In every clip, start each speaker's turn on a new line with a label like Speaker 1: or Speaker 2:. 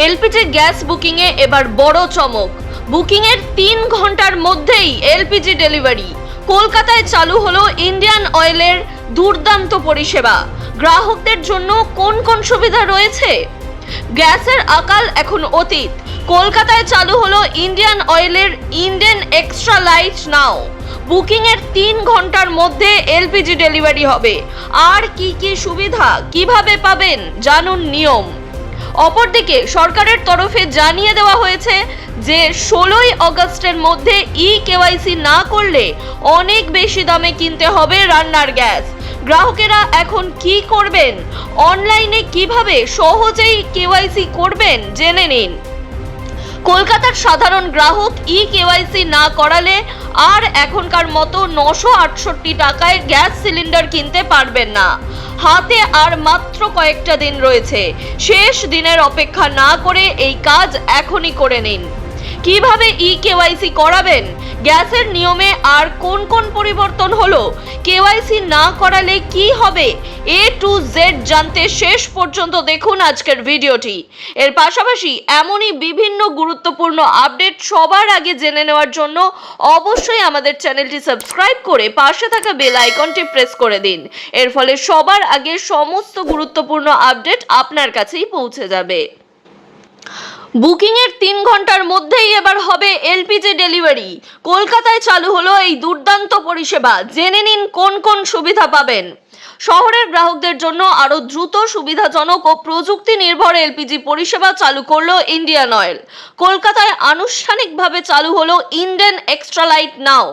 Speaker 1: LPG gas বুকিংয়ে এবার বড় চমক। বুকিংয়ের 3 ঘন্টার মধ্যেই এলপিজি ডেলিভারি। কলকাতায় চালু হলো ইন্ডিয়ান অয়েলের দুর্দান্ত পরিষেবা। গ্রাহকদের জন্য কোন কোন সুবিধা রয়েছে? গ্যাসের আকাল এখন অতীত। কলকাতায় চালু হলো ইন্ডিয়ান অয়েলের ইন্ডিয়ান এক্সট্রা লাইট নাও। বুকিংয়ের 3 ঘন্টার মধ্যে এলপিজি ডেলিভারি হবে। আর কি কি সুবিধা, কিভাবে পাবেন, জানুন নিয়ম। অপরদিকে সরকারের তরফে জানিয়ে দেওয়া হয়েছে যে 16ই আগস্টের মধ্যে কেওয়াইসি না করলে অনেক বেশি দামে কিনতে হবে রান্নার গ্যাস। গ্রাহকেরা এখন কি করবেন, অনলাইনে কিভাবে সহজেই কেওয়াইসি করবেন জেনে নিন। কলকাতার সাধারণ গ্রাহক কেওয়াইসি না করালে আর এখনকার মতো 968 টাকায় গ্যাস সিলিন্ডার কিনতে পারবেন না। হাতে আর মাত্র কয়েকটা দিন রয়েছে। শেষ দিনের অপেক্ষা না করে এই কাজ এখনই করে নিন। কিভাবে কেওয়াইসি করাবেন, গ্যাসের নিয়মে আর কোন কোন পরিবর্তন হলো, কেওয়াইসি না করালে কি হবে, A to Z জানতে শেষ পর্যন্ত দেখুন আজকের ভিডিওটি। এর পাশাপাশি এমনই বিভিন্ন গুরুত্বপূর্ণ আপডেট সবার আগে জেনে নেওয়ার জন্য অবশ্যই আমাদের চ্যানেলটি সাবস্ক্রাইব করে পাশে থাকা বেল আইকনটি প্রেস করে দিন। এর ফলে সবার আগে সমস্ত গুরুত্বপূর্ণ আপডেট আপনার কাছেই পৌঁছে যাবে। বুকিংয়ের 3 ঘন্টার মধ্যেই এবার হবে এলপিজি ডেলিভারি। কলকাতায় চালু হলো এই দুর্দান্ত পরিষেবা। জেনে নিন কোন কোন সুবিধা পাবেন। শহরের গ্রাহকদের জন্য আরো দ্রুত, সুবিধাজনক ও প্রযুক্তি নির্ভর এলপিজি পরিষেবা চালু করলো ইন্ডিয়ান অয়েল। কলকাতায় আনুষ্ঠানিকভাবে চালু হলো ইন্ডিয়ান এক্সট্রা লাইট নাও,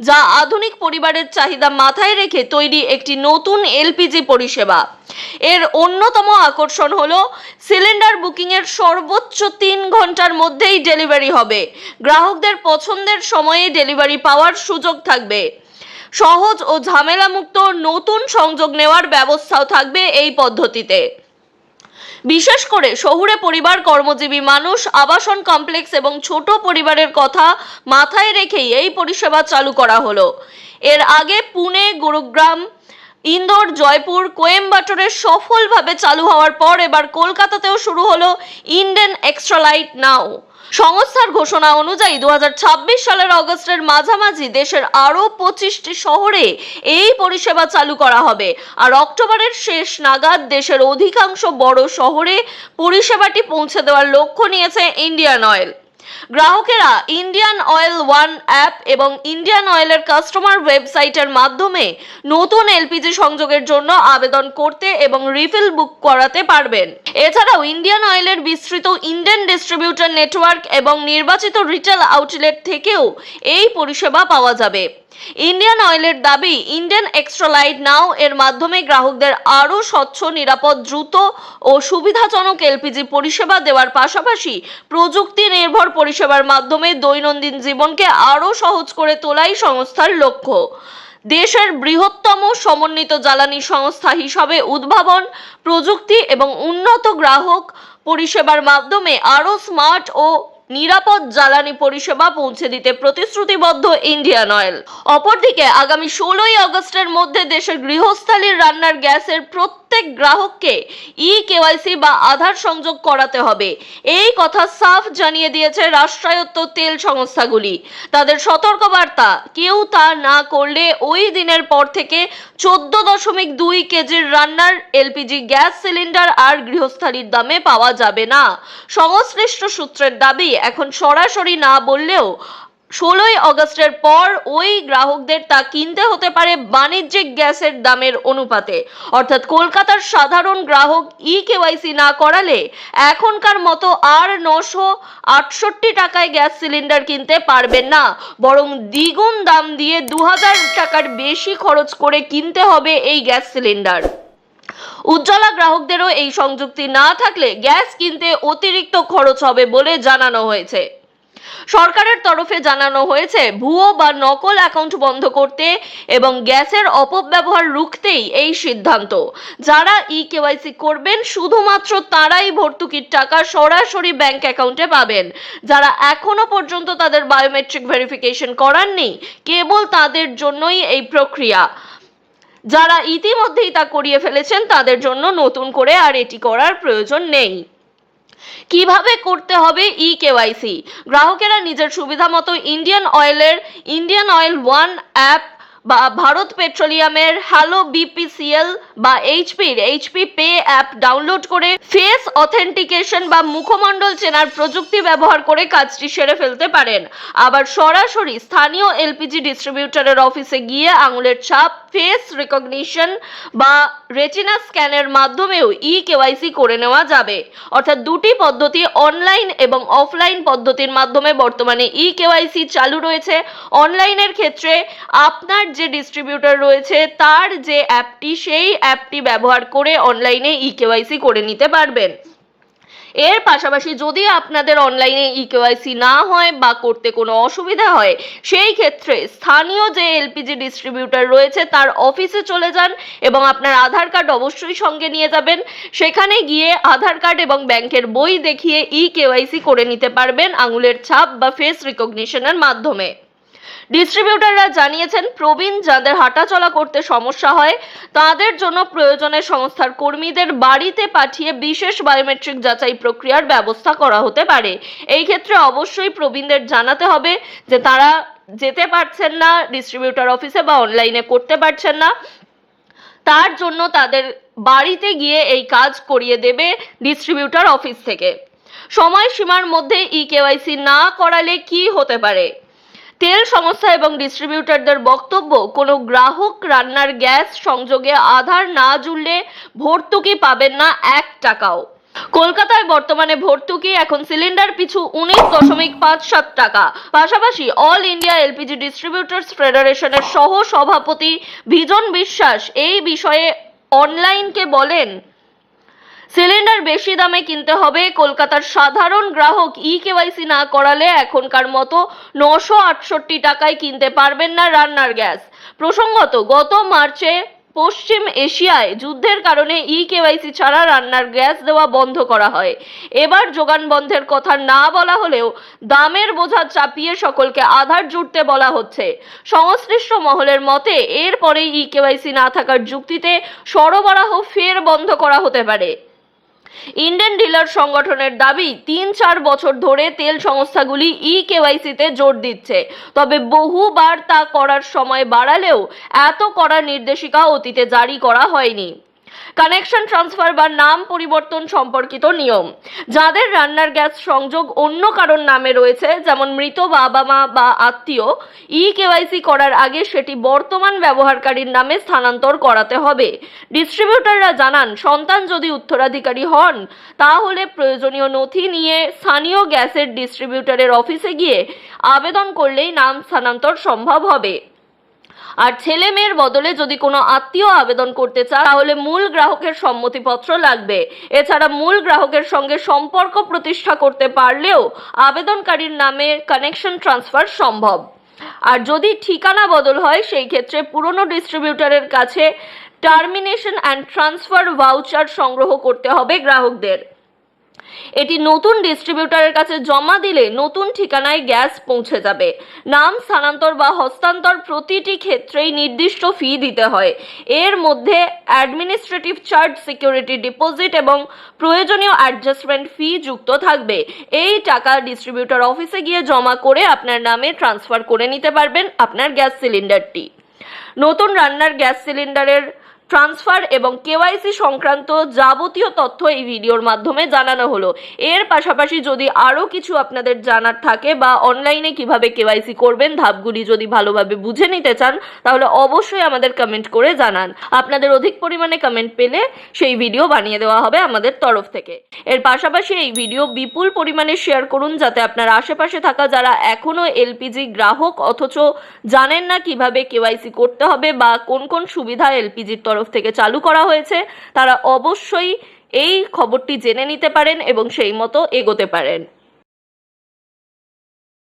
Speaker 1: যা আধুনিক পরিবারের চাহিদা মাথায় রেখে তৈরি একটি নতুন এলপিজি পরিষেবা। এর অন্যতম আকর্ষণ হলো সিলিন্ডার বুকিংয়ের সর্বোচ্চ 3 ঘন্টার মধ্যেই ডেলিভারি হবে। গ্রাহকদের পছন্দের সময়ে ডেলিভারি পাওয়ার সুযোগ থাকবে। সহজ ও ঝামেলামুক্ত নতুন সংযোগ নেওয়ার ব্যবস্থাও থাকবে এই পদ্ধতিতে। বিশেষ করে শহুরে পরিবার, কর্মজীবী মানুষ, আবাসন কমপ্লেক্স এবং ছোট পরিবারের কথা মাথায় রেখেই এই পরিষেবা চালু করা হলো। এর আগে পুনে, গুরুগ্রাম, ইন্দোর, জয়পুর, কোয়েম্বাটোরে সফলভাবে চালু হওয়ার পর এবার কলকাতাতেও শুরু হলো ইন্ডিয়ান এক্সট্রা লাইট নাও। সংস্থার ঘোষণা অনুযায়ী 2026 সালের অগস্টের মাঝামাঝি দেশের আরও 25টি শহরে এই পরিষেবা চালু করা হবে। আর অক্টোবরের শেষ নাগাদ দেশের অধিকাংশ বড় শহরে পরিষেবাটি পৌঁছে দেওয়ার লক্ষ্য নিয়েছে ইন্ডিয়ান অয়েল। গ্রাহকেরা ইন্ডিয়ান অয়েল ওয়ান অ্যাপ এবং ইন্ডিয়ান অয়েলের কাস্টমার ওয়েবসাইটের মাধ্যমে নতুন এলপিজি সংযোগের জন্য আবেদন করতে এবং রিফিল বুক করাতে পারবেন। এছাড়াও ইন্ডিয়ান অয়েলের বিস্তৃত ইন্ডিয়ান ডিস্ট্রিবিউটর নেটওয়ার্ক এবং নির্বাচিত রিটেল আউটলেট থেকেও এই পরিষেবা পাওয়া যাবে। ইন্ডিয়ান অয়েলের দাবি, ইন্ডিয়ান এক্সট্রা লাইট নাও এর মাধ্যমে গ্রাহকদের আরও স্বচ্ছ, নিরাপদ, দ্রুত ও সুবিধাজনক এলপিজি পরিষেবা দেওয়ার পাশাপাশি প্রযুক্তি নির্ভর পরিষেবার মাধ্যমে দৈনন্দিন জীবনকে আরও সহজ করে তোলাই সংস্থার লক্ষ্য। দেশের বৃহত্তম সমন্বিত জ্বালানি সংস্থা হিসাবে উদ্ভাবন, প্রযুক্তি এবং উন্নত গ্রাহক পরিষেবার মাধ্যমে আরও স্মার্ট ও নিরাপদ জ্বালানি পরিষেবা পৌঁছে দিতে প্রতিশ্রুতিবদ্ধ ইন্ডিয়ান অয়েল। অপরদিকে আগামী 16ই আগস্টের মধ্যে দেশের গৃহস্থালির রান্নার গ্যাসের প্রত্যেক গ্রাহককে কেওয়াইসি বা আধার সংযোগ করাতে হবে। এই কথা সাফ জানিয়ে দিয়েছে রাষ্ট্রায়ত্ত তেল সংস্থাগুলি। তাদের সতর্কবার্তা, কেউ তা না করলে ওই দিনের পর থেকে 14.2 কেজির রান্নার এলপিজি গ্যাস সিলিন্ডার আর গৃহস্থালির দামে পাওয়া যাবে না। সংশ্লিষ্ট সূত্রের দাবি, এখন সরাসরি না বললেও 16ই আগস্টের পর ওই গ্রাহকদের তা কিনতে হতে পারে বাণিজ্যিক গ্যাসের দামের অনুপাতে। অর্থাৎ কলকাতার সাধারণ গ্রাহক কেওয়াইসি না করালে এখনকার মতো আর 968 টাকায় গ্যাস সিলিন্ডার কিনতে পারবেন না, বরং দ্বিগুণ দাম দিয়ে 2000 টাকার বেশি খরচ করে কিনতে হবে এই গ্যাস সিলিন্ডার। উজ্জ্বলা গ্রাহকদেরও এই সংযুক্তি না থাকলে গ্যাস কিনতে অতিরিক্ত খরচ হবে বলে জানানো হয়েছে। সরকারের তরফে জানানো হয়েছে, ভুয়ো বা নকল অ্যাকাউন্ট বন্ধ করতে এবং গ্যাসের অপব্যবহার রুখতেই এই সিদ্ধান্ত। যারা কেওয়াইসি করবেন শুধুমাত্র তারাই ভর্তুকির টাকা সরাসরি ব্যাংক অ্যাকাউন্টে পাবেন। যারা এখনো পর্যন্ত তাদের বায়োমেট্রিক ভেরিফিকেশন করাননি, কেবল তাদের জন্যই এই প্রক্রিয়া। যারা ইতিমধ্যেই তা করিয়ে ফেলেছেন তাদের জন্য নতুন করে আর এটি করার প্রয়োজন নেই। কিভাবে করতে হবে কেওয়াইসি। গ্রাহকেরা নিজের সুবিধা মতো ইন্ডিয়ান অয়েল ওয়ান অ্যাপ বা ভারত পেট্রোলিয়ামের হ্যালো বিপিসিএল বা এইচপি পে অ্যাপ ডাউনলোড করে ফেস অথেন্টিকেশন বা মুখমণ্ডল চেনার প্রযুক্তি ব্যবহার করে কাজটি সেরে ফেলতে পারেন। আবার সরাসরি স্থানীয় এলপিজি ডিস্ট্রিবিউটরের অফিসে গিয়ে আঙুলের ছাপ, ফেস রিকগনিশন বা রেটিনা স্ক্যানের মাধ্যমেও কেওয়াইসি করে নেওয়া যাবে। অর্থাৎ দুটি পদ্ধতি, অনলাইন এবং অফলাইন পদ্ধতির মাধ্যমে বর্তমানে কেওয়াইসি চালু রয়েছে। অনলাইনের ক্ষেত্রে আপনার যে ডিস্ট্রিবিউটর রয়েছে তার যে অ্যাপটি, সেই অ্যাপটি ব্যবহার করে অনলাইনে কেওয়াইসি করে নিতে পারবেন। এর পাশাপাশি যদি আপনাদের অনলাইনে কেওয়াইসি না হয় বা করতে কোনো অসুবিধা হয়, সেই ক্ষেত্রে স্থানীয় যে এলপিজি ডিস্ট্রিবিউটর রয়েছে তার অফিসে চলে যান এবং আপনার আধার কার্ড অবশ্যই সঙ্গে নিয়ে যাবেন। সেখানে গিয়ে আধার কার্ড এবং ব্যাংকের বই দেখিয়ে কেওয়াইসি করে নিতে পারবেন আঙুলের ছাপ বা ফেস রিকগনিশনের মাধ্যমে। ডিস্ট্রিবিউটররা জানিয়েছেন, প্রবীণ যাদের হাঁটাচলা করতে সমস্যা হয় তাদের জন্য প্রয়োজনে সংস্থার কর্মীদের বাড়িতে পাঠিয়ে বিশেষ বায়োমেট্রিক যাচাই প্রক্রিয়ার ব্যবস্থা করা হতে পারে। এই ক্ষেত্রে অবশ্যই প্রবীণদের জানাতে হবে যে তারা যেতে পারছেন না ডিস্ট্রিবিউটর অফিসে বা অনলাইনে করতে পারছেন না, তার জন্য তাদের বাড়িতে গিয়ে এই কাজ করিয়ে দেবে ডিস্ট্রিবিউটর অফিস থেকে। সময়সীমার মধ্যে কেওয়াইসি না করালে কি হতে পারে? তেল সংস্থা এবং ডিস্ট্রিবিউটরদের বক্তব্য, কোনো গ্রাহক রান্নার গ্যাস সংযোগে আধার না জুড়লে ভর্তুকি পাবেন না 1 টাকাও। কলকাতায় বর্তমানে ভর্তুকি এখন সিলিন্ডার পিছু 19.57 টাকা। পাশাপাশি অল ইন্ডিয়া এলপিজি ডিস্ট্রিবিউটরস ফেডারেশনের সহ সভাপতি বিজন বিশ্বাস এই বিষয়ে অনলাইনকে বলেন, সিলিন্ডার বেশি দামে কিনতে হবে। কলকাতার সাধারণ গ্রাহক কেওয়াইসি না করালে এখনকার মতো 968 টাকায় কিনতে পারবেন না রান্নার গ্যাস। প্রসঙ্গত, গত মার্চে পশ্চিম এশিয়ায় যুদ্ধের কারণে কেওয়াইসি ছাড়া রান্নার গ্যাস দেওয়া বন্ধ করা হয়। এবার যোগান বন্ধের কথা না বলা হলেও দামের বোঝা চাপিয়ে সকলকে আধার জুড়তে বলা হচ্ছে। সংশ্লিষ্ট মহলের মতে এরপরেই কেওয়াইসি না থাকার যুক্তিতে সরবরাহ ফের বন্ধ করা হতে পারে। ইন্ডিয়ান ডিলার সংগঠনের দাবি, 3-4 বছর ধরে তেল সংস্থাগুলি কেওয়াইসিতে জোর দিচ্ছে, তবে বহুবার তা করার সময় বাড়ালেও এত কড়া নির্দেশিকা অতীতে জারি করা হয়নি। কানেকশন ট্রান্সফার বা নাম পরিবর্তন সম্পর্কিত নিয়ম, যাদের রান্নার গ্যাস সংযোগ অন্য কারোর নামে রয়েছে, যেমন মৃত বাবা মা বা আত্মীয়, কেওয়াইসি করার আগে সেটি বর্তমান ব্যবহারকারীর নামে স্থানান্তর করাতে হবে। ডিস্ট্রিবিউটররা জানান, সন্তান যদি উত্তরাধিকারী হন তাহলে প্রয়োজনীয় নথি নিয়ে স্থানীয় গ্যাসের ডিস্ট্রিবিউটরের অফিসে গিয়ে আবেদন করলেই নাম স্থানান্তর সম্ভব হবে। আর ছেলে মেয়ের বদলে যদি কোনো আত্মীয় আবেদন করতে চায় তাহলে মূল গ্রাহকের সম্মতিপত্র লাগবে। এছাড়া মূল গ্রাহকের সঙ্গে সম্পর্ক প্রতিষ্ঠা করতে পারলেও আবেদনকারীর নামে কানেকশন ট্রান্সফার সম্ভব। আর যদি ঠিকানা বদল হয় সেই ক্ষেত্রে পুরনো ডিস্ট্রিবিউটরের কাছে টার্মিনেশন অ্যান্ড ট্রান্সফার ভাউচার সংগ্রহ করতে হবে গ্রাহকদের। এটি নতুন ডিস্ট্রিবিউটরের কাছে জমা দিলে নতুন ঠিকানায় গ্যাস পৌঁছে যাবে। নাম স্থানান্তর বা হস্তান্তর প্রতিটি ক্ষেত্রেই নির্দিষ্ট ফি দিতে হয়। এর মধ্যে অ্যাডমিনিস্ট্রেটিভ চার্জ, সিকিউরিটি ডিপোজিট এবং প্রয়োজনীয় অ্যাডজাস্টমেন্ট ফি যুক্ত থাকবে। এই টাকা ডিস্ট্রিবিউটর অফিসে গিয়ে জমা করে আপনার নামে ট্রান্সফার করে নিতে পারবেন আপনার গ্যাস সিলিন্ডারটি। নতুন রান্নার গ্যাস সিলিন্ডারের ট্রান্সফার এবং কেওয়াইসি সংক্রান্ত যাবতীয় তথ্য এই ভিডিওর মাধ্যমে জানানো হলো। এর পাশাপাশি যদি আরও কিছু আপনাদের জানার থাকে বা অনলাইনে কিভাবে কেওয়াইসি করবেন ধাপগুলি যদি ভালোভাবে বুঝে নিতে চান তাহলে অবশ্যই আমাদের কমেন্ট করে জানান। আপনাদের অধিক পরিমাণে কমেন্ট পেলে সেই ভিডিও বানিয়ে দেওয়া হবে আমাদের তরফ থেকে। এর পাশাপাশি এই ভিডিও বিপুল পরিমাণে শেয়ার করুন যাতে আপনার আশেপাশে থাকা যারা এখনও এলপিজি গ্রাহক অথচ জানেন না কিভাবে কেওয়াইসি করতে হবে বা কোন কোন সুবিধা এলপিজির তরফ থেকে চালু করা হয়েছে তারা অবশ্যই এই খবরটি জেনে নিতে পারেন এবং সেই মতো এগোতে পারেন।